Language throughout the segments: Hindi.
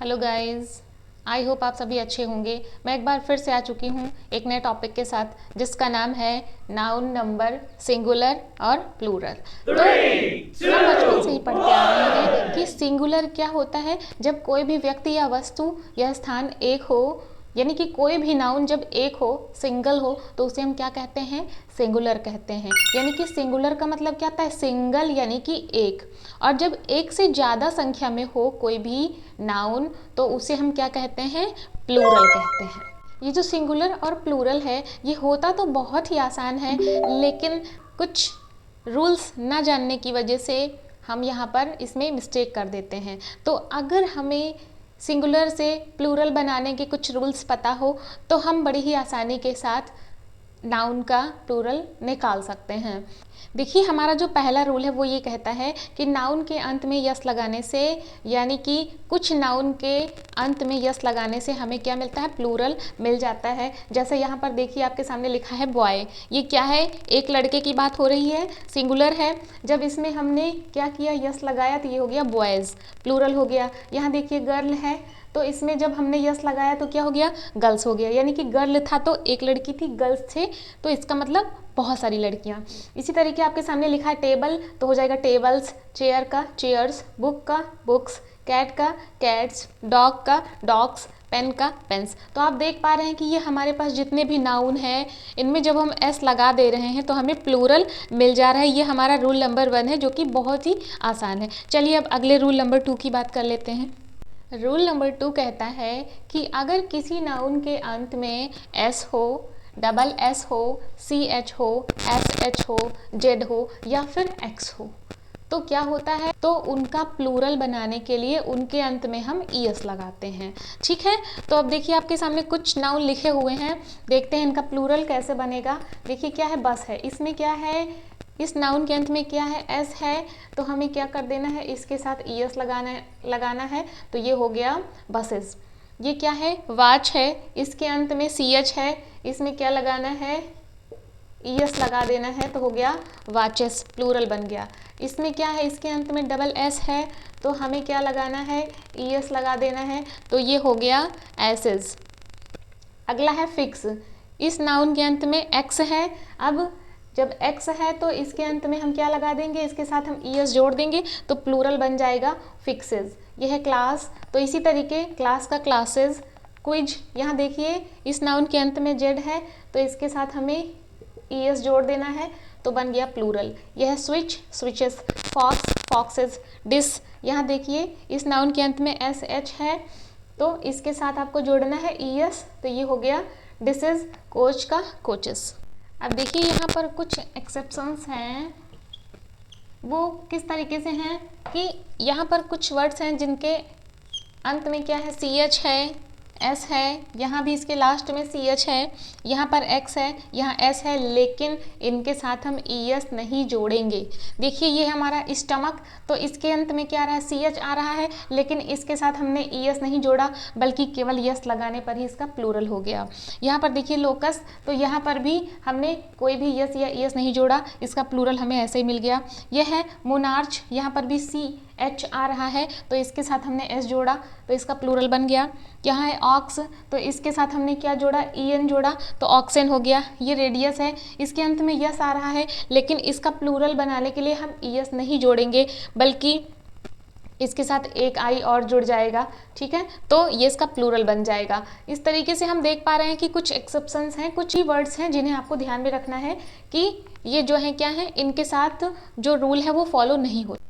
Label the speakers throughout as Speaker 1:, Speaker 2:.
Speaker 1: हेलो गाइस, आई होप आप सभी अच्छे होंगे। मैं एक बार फिर से आ चुकी हूँ एक नए टॉपिक के साथ जिसका नाम है नाउन, नंबर, सिंगुलर और प्लूरल। तो हम बचपन से ही पढ़ते आ रहे हैं कि सिंगुलर क्या होता है। जब कोई भी व्यक्ति या वस्तु या स्थान एक हो, यानी कि कोई भी नाउन जब एक हो, सिंगल हो, तो उसे हम क्या कहते हैं? सिंगुलर कहते हैं। यानी कि सिंगुलर का मतलब क्या होता है? सिंगल यानी कि एक। और जब एक से ज़्यादा संख्या में हो कोई भी नाउन, तो उसे हम क्या कहते हैं? प्लूरल कहते हैं। ये जो सिंगुलर और प्लूरल है, ये होता तो बहुत ही आसान है, लेकिन कुछ रूल्स ना जानने की वजह से हम यहाँ पर इसमें मिस्टेक कर देते हैं। तो अगर हमें सिंगुलर से प्लूरल बनाने के कुछ रूल्स पता हो, तो हम बड़ी ही आसानी के साथ नाउन का प्लूरल निकाल सकते हैं। देखिए, हमारा जो पहला रूल है वो ये कहता है कि नाउन के अंत में यस लगाने से, यानी कि कुछ नाउन के अंत में यस लगाने से हमें क्या मिलता है? प्लूरल मिल जाता है। जैसे यहाँ पर देखिए, आपके सामने लिखा है बॉय। ये क्या है? एक लड़के की बात हो रही है, सिंगुलर है। जब इसमें हमने क्या किया? यस लगाया, तो ये हो गया बॉयज़, प्लूरल हो गया। यहाँ देखिए गर्ल है, तो इसमें जब हमने यस लगाया तो क्या हो गया? गर्ल्स हो गया। यानी कि गर्ल था तो एक लड़की थी, गर्ल्स थे तो इसका मतलब बहुत सारी लड़कियाँ। इसी तरीके आपके सामने लिखा है टेबल, तो हो जाएगा टेबल्स, चेयर का चेयर्स, बुक का बुक्स, कैट का कैट्स, डॉग का डॉग्स, पेन का पेन्स। तो आप देख पा रहे हैं कि ये हमारे पास जितने भी नाउन हैं, इनमें जब हम एस लगा दे रहे हैं तो हमें प्लूरल मिल जा रहा है। ये हमारा रूल नंबर 1 है, जो कि बहुत ही आसान है। चलिए अब अगले रूल नंबर 2 की बात कर लेते हैं। रूल नंबर 2 कहता है कि अगर किसी नाउन के अंत में एस हो, डबल एस हो, सी एच हो, एस एच हो, जेड हो या फिर एक्स हो, तो क्या होता है? तो उनका प्लूरल बनाने के लिए उनके अंत में हम ई एस लगाते हैं। ठीक है, तो अब देखिए आपके सामने कुछ नाउन लिखे हुए हैं, देखते हैं इनका प्लूरल कैसे बनेगा। देखिए क्या है? बस है। इसमें क्या है? इस नाउन के अंत में क्या है? एस है, तो हमें क्या कर देना है? इसके साथ ई एस लगाना है, तो ये हो गया बसेस। ये क्या है? वाच है, इसके अंत में सी एच है, इसमें क्या लगाना है? ई एस लगा देना है, तो हो गया वाचेस, प्लूरल बन गया। इसमें क्या है? इसके अंत में डबल एस है, तो हमें क्या लगाना है? ई एस लगा देना है, तो ये हो गया एसेस। अगला है फिक्स। इस नाउन के अंत में एक्स है। अब जब एक्स है तो इसके अंत में हम क्या लगा देंगे? इसके साथ हम ई एस जोड़ देंगे, तो प्लूरल बन जाएगा फिक्सेस। यह है क्लास, तो इसी तरीके क्लास का क्लासेस। क्विज, यहाँ देखिए इस नाउन के अंत में जेड है, तो इसके साथ हमें ई एस जोड़ देना है, तो बन गया प्लूरल। यह है switch, switches. Fox, foxes. Dish, यहाँ देखिए इस नाउन के अंत में एस एच है, तो इसके साथ आपको जोड़ना है ई एस, तो ये हो गया डिसेस। कोच का कोचेस। अब देखिए यहाँ पर कुछ एक्सेप्शंस हैं, वो किस तरीके से हैं कि यहाँ पर कुछ वर्ड्स हैं जिनके अंत में क्या है? सी एच है, एस है, यहाँ भी इसके लास्ट में सी एच है, यहाँ पर एक्स है, यहाँ एस है, लेकिन इनके साथ हम ई एस नहीं जोड़ेंगे। देखिए ये हमारा स्टमक, तो इसके अंत में क्या आ रहा है? सी एच आ रहा है, लेकिन इसके साथ हमने ई एस नहीं जोड़ा, बल्कि केवल यस लगाने पर ही इसका प्लूरल हो गया। यहाँ पर देखिए लोकस, तो यहाँ पर भी हमने कोई भी यस या ई एस नहीं जोड़ा, इसका प्लूरल हमें ऐसे ही मिल गया। यह है मोनार्च, यहाँ पर भी सी एच आ रहा है, तो इसके साथ हमने एस जोड़ा, तो इसका प्लूरल बन गया। यहाँ है ऑक्स, तो इसके साथ हमने क्या जोड़ा? ई एन जोड़ा, तो ऑक्सेन हो गया। ये रेडियस है, इसके अंत में यस आ रहा है, लेकिन इसका प्लूरल बनाने के लिए हम ई एस नहीं जोड़ेंगे, बल्कि इसके साथ एक आई और जुड़ जाएगा। ठीक है, तो ये इसका प्लूरल बन जाएगा। इस तरीके से हम देख पा रहे हैं कि कुछ एक्सेप्शंस हैं, कुछ ही वर्ड्स हैं जिन्हें आपको ध्यान में रखना है कि ये जो है क्या है, इनके साथ जो रूल है वो फॉलो नहीं होता।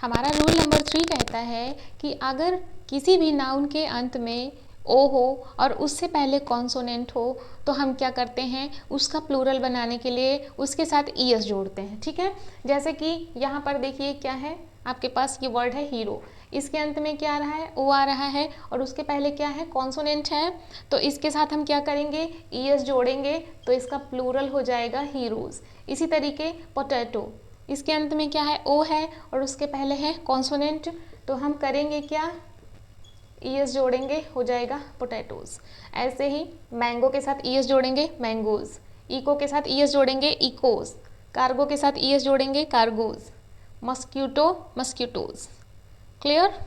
Speaker 1: हमारा रूल नंबर 3 कहता है कि अगर किसी भी नाउन के अंत में ओ हो और उससे पहले कॉन्सोनेंट हो, तो हम क्या करते हैं? उसका प्लूरल बनाने के लिए उसके साथ ई एस जोड़ते हैं। ठीक है, जैसे कि यहाँ पर देखिए क्या है, आपके पास ये वर्ड है हीरो, इसके अंत में क्या आ रहा है? ओ आ रहा है, और उसके पहले क्या है? कॉन्सोनेंट है, तो इसके साथ हम क्या करेंगे? ई एस जोड़ेंगे, तो इसका प्लूरल हो जाएगा हीरोज। इसी तरीके पोटैटो, इसके अंत में क्या है? ओ है, और उसके पहले है कॉन्सोनेंट, तो हम करेंगे क्या? ई एस जोड़ेंगे, हो जाएगा पोटैटोज। ऐसे ही मैंगो के साथ ई एस जोड़ेंगे, मैंगोज। इको के साथ ई एस जोड़ेंगे, इकोज। कार्गो के साथ ई एस जोड़ेंगे, कार्गोज। मस्क्यूटो, मस्क्यूटोज। क्लियर?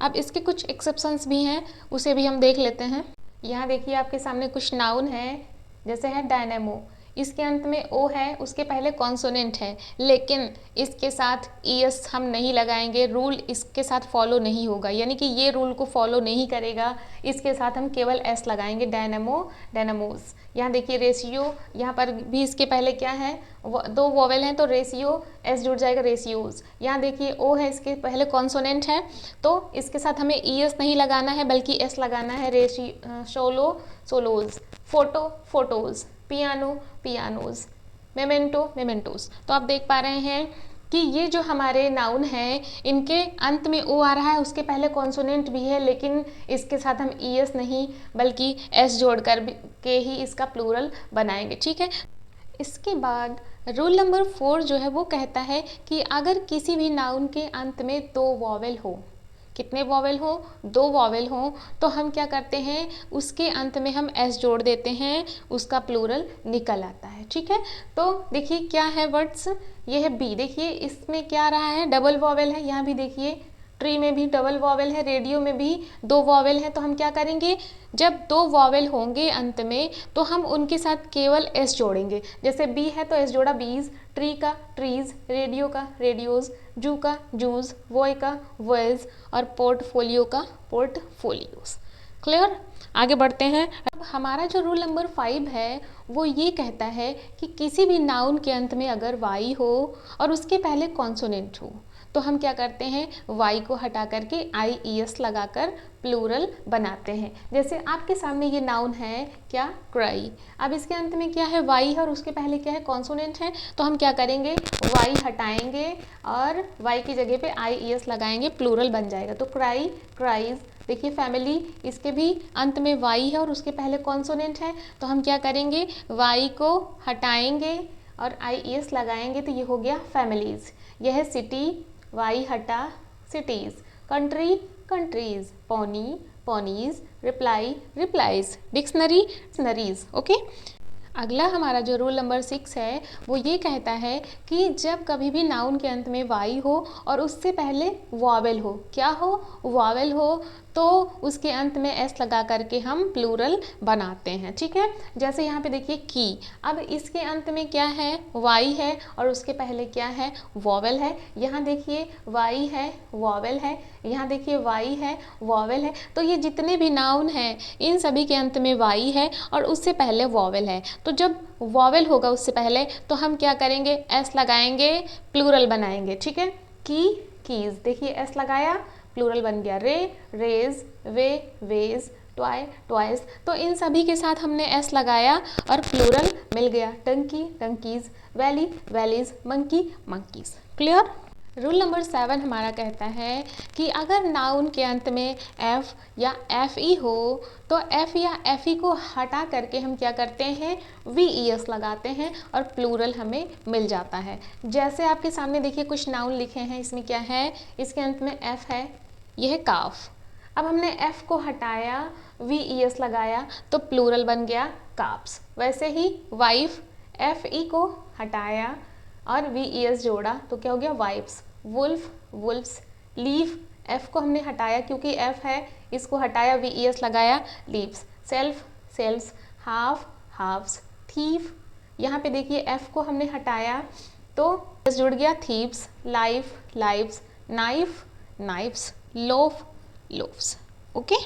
Speaker 1: अब इसके कुछ एक्सेप्शंस भी हैं, उसे भी हम देख लेते हैं। यहाँ देखिए आपके सामने कुछ नाउन है, जैसे है डायनेमो, इसके अंत में ओ है, उसके पहले कॉन्सोनेंट है, लेकिन इसके साथ ईएस हम नहीं लगाएंगे, रूल इसके साथ फॉलो नहीं होगा, यानी कि ये रूल को फॉलो नहीं करेगा, इसके साथ हम केवल एस लगाएंगे, डायनेमो, डायनेमोज। यहाँ देखिए रेशियो, यहाँ पर भी इसके पहले क्या है, दो वॉवेल हैं तो रेशियो, एस जुड़ जाएगा रेशियोज। यहाँ देखिए ओ है, इसके पहले कॉन्सोनेंट है, तो इसके साथ हमें ईएस नहीं लगाना है बल्कि एस लगाना है, solo, solos, photo, photos, piano, pianos, memento, mementos. तो आप देख पा रहे हैं कि ये जो हमारे नाउन हैं इनके अंत में ओ आ रहा है, उसके पहले कॉन्सोनेंट भी है, लेकिन इसके साथ हम ईएस नहीं बल्कि एस जोड़कर के ही इसका प्लूरल बनाएंगे, ठीक है। इसके बाद रूल नंबर 4 जो है वो कहता है कि अगर किसी भी नाउन के अंत में दो वॉवेल हो, कितने वॉवेल हो, दो वॉवेल हो, तो हम क्या करते हैं, उसके अंत में हम एस जोड़ देते हैं, उसका प्लूरल निकल आता है, ठीक है। तो देखिए क्या है वर्ड्स, ये है बी, देखिए इसमें क्या आ रहा है, डबल वॉवेल है, यहाँ भी देखिए ट्री में भी डबल वॉवेल है, रेडियो में भी दो वॉवेल है, तो हम क्या करेंगे, जब दो वॉवेल होंगे अंत में तो हम उनके साथ केवल एस जोड़ेंगे। जैसे बी है तो एस जोड़ा बीज, ट्री का ट्रीज, रेडियो का रेडियोज, जू का जूज, वॉय का वॉयज और पोर्टफोलियो का पोर्टफोलियोज। क्लियर, आगे बढ़ते हैं। अब हमारा जो रूल नंबर 5 है वो ये कहता है कि किसी भी नाउन के अंत में अगर वाई हो और उसके पहले कॉन्सोनेंट हो तो हम क्या करते हैं, वाई को हटा करके आई ई एस लगाकर प्लूरल बनाते हैं। जैसे आपके सामने ये नाउन है क्या, क्राई, अब इसके अंत में क्या है, वाई है और उसके पहले क्या है, कॉन्सोनेंट है, तो हम क्या करेंगे, वाई हटाएंगे और वाई की जगह पे आई ई एस लगाएंगे, प्लूरल बन जाएगा। तो क्राई, क्राइज। देखिए फैमिली, इसके भी अंत में वाई है और उसके पहले कॉन्सोनेंट है, तो हम क्या करेंगे, वाई को हटाएंगे और आई ई एस लगाएंगे, तो ये हो गया फैमिलीज। यह है सिटी, वाई हटा cities, country, countries, pony, ponies, reply, replies, dictionary, dictionaries. Okay, अगला हमारा जो रूल नंबर 6 है वो ये कहता है कि जब कभी भी नाउन के अंत में वाई हो और उससे पहले वॉवेल हो, क्या हो, वॉवेल हो, तो उसके अंत में एस लगा करके हम प्लूरल बनाते हैं, ठीक है। जैसे यहाँ पे देखिए की, अब इसके अंत में क्या है, वाई है और उसके पहले क्या है, वॉवेल है। यहाँ देखिए वाई है, वॉवेल है, यहाँ देखिए वाई है, वॉवेल है, तो ये जितने भी नाउन हैं इन सभी के अंत में वाई है और उससे पहले वॉवेल है। तो जब वॉवेल होगा उससे पहले तो हम क्या करेंगे, एस लगाएंगे, प्लूरल बनाएंगे, ठीक है। की, कीज, देखिए एस लगाया, प्लूरल बन गया, रे, रेज, वे, वेज, ट्वाई, ट्वाइस, तो इन सभी के साथ हमने एस लगाया और प्लूरल मिल गया। Donkey, donkeys, valley, valleys, monkey, monkeys. Clear. Rule number 7 हमारा कहता है कि अगर नाउन के अंत में एफ या एफ ई हो तो एफ या एफ ई को हटा करके हम क्या करते हैं, वी ई एस लगाते हैं और प्लूरल हमें मिल जाता है। जैसे आपके सामने देखिए कुछ नाउन लिखे हैं, इसमें क्या है, इसके अंत में एफ है, यह है काफ। अब हमने एफ को हटाया, वी ई एस लगाया तो प्लूरल बन गया काप्स। वैसे ही वाइफ, एफ ई को हटाया और वी ई एस जोड़ा तो क्या हो गया, wifes. Wolf, wolfs. Leaf, F को हमने हटाया क्योंकि एफ है, इसको हटाया, वी ई एस लगाया, leaves. Self, selfs. Half, halfs. Thief, यहाँ पे देखिए एफ को हमने हटाया तो एस जुड़ गया, thieves. Life, lives. Knife, knifes. Loaf, loafs. Okay,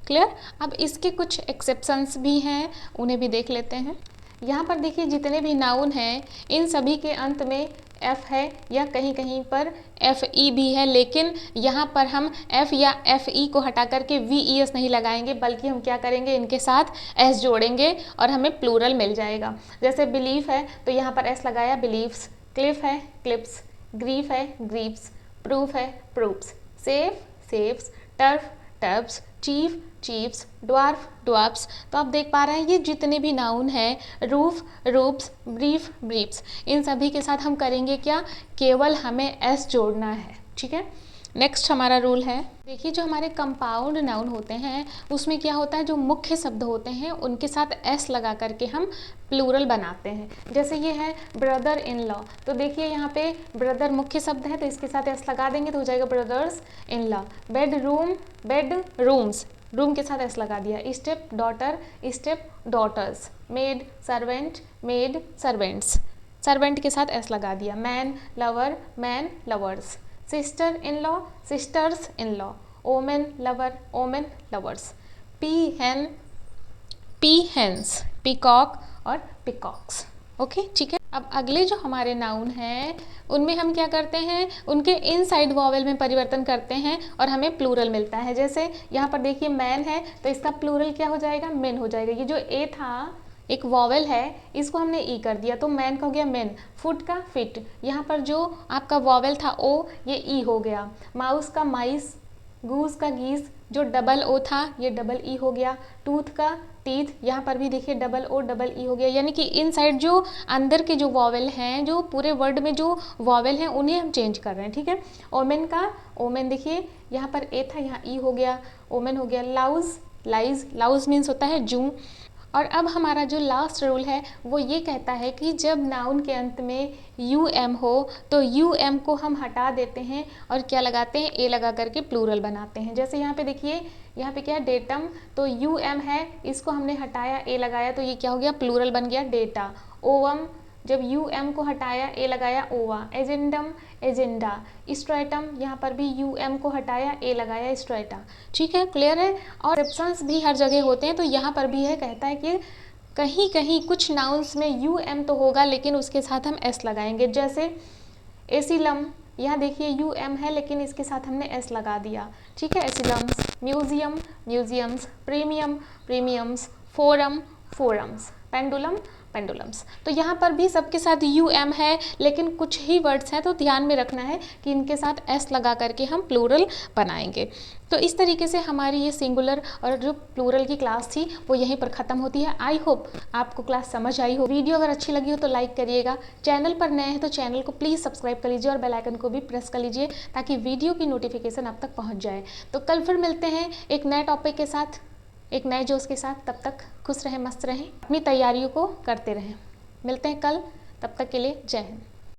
Speaker 1: clear. अब इसके कुछ एक्सेप्शंस भी हैं, उन्हें भी देख लेते हैं। यहाँ पर देखिए जितने भी नाउन हैं इन सभी के अंत में एफ है या कहीं कहीं पर एफ ई भी है, लेकिन यहाँ पर हम एफ या एफ ई को हटा करके वी ई एस नहीं लगाएंगे बल्कि हम क्या करेंगे, इनके साथ एस जोड़ेंगे और हमें प्लूरल मिल जाएगा। जैसे बिलीफ है तो यहाँ पर एस लगाया, बिलीव्स। क्लिफ है, क्लिप्स। ग्रीफ है, ग्रीप्स। प्रूफ है, proofs. Safe, safes. Turf, turfs. Chief, chiefs. Dwarf, dwarfs. तो आप देख पा रहे हैं ये जितने भी नाउन हैं, रूफ, रूप्स, ब्रीफ, ब्रीफ्स, इन सभी के साथ हम करेंगे क्या, केवल हमें एस जोड़ना है, ठीक है। नेक्स्ट हमारा रूल है, देखिए जो हमारे कंपाउंड नाउन होते हैं उसमें क्या होता है, जो मुख्य शब्द होते हैं उनके साथ एस लगा करके हम प्लूरल बनाते हैं। जैसे ये है ब्रदर इन लॉ, तो देखिए यहाँ पे ब्रदर मुख्य शब्द है तो इसके साथ एस लगा देंगे तो हो जाएगा brothers in law. Bedroom, bed rooms, room के साथ एस लगा दिया। Step daughter, step daughters. Maid servant, maid servants, servant के साथ एस लगा दिया। Man lover, man lovers. Sister in law, sisters in law. Woman lover, woman lovers. Peahen, peahens. Peacock और पिकॉक्स। ओके ठीक है। अब अगले जो हमारे नाउन हैं उनमें हम क्या करते हैं, उनके इनसाइड वॉवेल में परिवर्तन करते हैं और हमें प्लूरल मिलता है। जैसे यहाँ पर देखिए मैन है तो इसका प्लूरल क्या हो जाएगा, मेन हो जाएगा। ये जो ए था एक वॉवेल है इसको हमने ई कर दिया तो मैन का हो गया मेन। फुट का फिट, यहाँ पर जो आपका वॉवेल था ओ ये ई हो गया। माउस का माइस, गूस का गीस, जो डबल ओ था ये डबल ई हो गया। टूथ का टीथ, यहाँ पर भी देखिए डबल ओ डबल ई हो गया। यानी कि इनसाइड जो अंदर के जो वॉवेल हैं, जो पूरे वर्ड में जो वॉवेल हैं उन्हें हम चेंज कर रहे हैं, ठीक है। ओमेन का ओमेन, देखिए यहाँ पर ए था यहाँ ई हो गया, ओमेन हो गया। लाउज, लाइज, लाउज मीन्स होता है जू। और अब हमारा जो लास्ट रूल है वो ये कहता है कि जब नाउन के अंत में यू एम हो तो यू एम को हम हटा देते हैं और क्या लगाते हैं, ए लगा करके प्लूरल बनाते हैं। जैसे यहाँ पे देखिए, यहाँ पे क्या है डेटम, तो यू एम है इसको हमने हटाया ए लगाया तो ये क्या हो गया, प्लूरल बन गया डेटा। ओवम, जब यू एम को हटाया ए लगाया ओवा। Agendum, agenda. स्ट्रेटम, यहाँ पर भी यू एम को हटाया ए लगाया स्ट्रेटा। ठीक है, क्लियर है। और प्रिपोजिशंस भी हर जगह होते हैं तो यहाँ पर भी है, कहता है कि कहीं कहीं कुछ नाउन्स में यू एम तो होगा लेकिन उसके साथ हम एस लगाएंगे। जैसे एसिलम, यहाँ देखिए यू एम है लेकिन इसके साथ हमने एस लगा दिया, ठीक है। Asylums. Museum, museums. Premium, premiums. Forum, forums. Pendulum, pendulums. तो यहाँ पर भी सबके साथ यू एम है लेकिन कुछ ही वर्ड्स हैं तो ध्यान में रखना है कि इनके साथ एस लगा करके हम प्लूरल बनाएंगे। तो इस तरीके से हमारी ये सिंगुलर और जो प्लूरल की क्लास थी वो यहीं पर ख़त्म होती है। आई होप आपको क्लास समझ आई हो। वीडियो अगर अच्छी लगी हो तो लाइक करिएगा। चैनल पर नए हैं तो चैनल को प्लीज़ सब्सक्राइब कर लीजिए और बेल आइकन को भी प्रेस कर लीजिए ताकि वीडियो की नोटिफिकेशन आप तक पहुँच जाए। तो कल फिर मिलते हैं एक नए टॉपिक के साथ, एक नए जोश के साथ। तब तक खुश रहें, मस्त रहें, अपनी तैयारियों को करते रहें। मिलते हैं कल, तब तक के लिए जय हिंद।